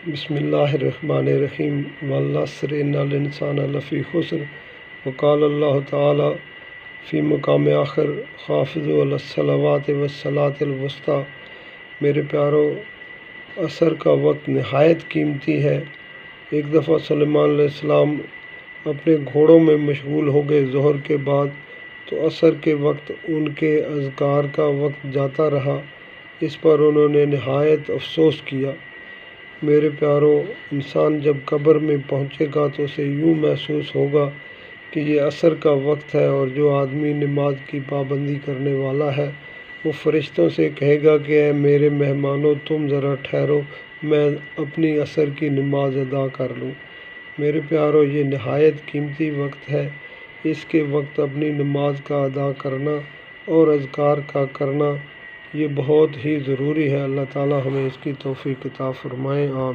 بسم اللہ الرحمن الرحیم والعصر ان الانسان لفی خسر وقال اللہ تعالی فی مقام آخر حافظوا علی الصلوات والصلاۃ الوسطیٰ۔ میرے پیارو، عصر کا وقت نہایت قیمتی ہے۔ ایک دفعہ سلیمان علیہ السلام اپنے گھوڑوں میں مشغول ہو گئے ظہر کے بعد، تو عصر کے وقت ان کے اذکار کا وقت جاتا رہا۔ اس پر انہوں نے نہایت افسوس کیا۔ میرے پیارو، انسان جب قبر میں پہنچے گا تو اسے یوں محسوس ہوگا کہ یہ عصر کا وقت ہے، اور جو آدمی نماز کی پابندی کرنے والا ہے وہ فرشتوں سے کہے گا کہ اے میرے مہمانوں، تم ذرا ٹھہرو، میں اپنی عصر کی نماز ادا کر لوں۔ میرے پیارو، یہ نہایت قیمتی وقت ہے۔ اس کے وقت اپنی نماز کا ادا کرنا اور اذکار کا کرنا یہ بہت ہی ضروری ہے۔ اللہ تعالی ہمیں اس کی توفیق عطا فرمائے، آمین۔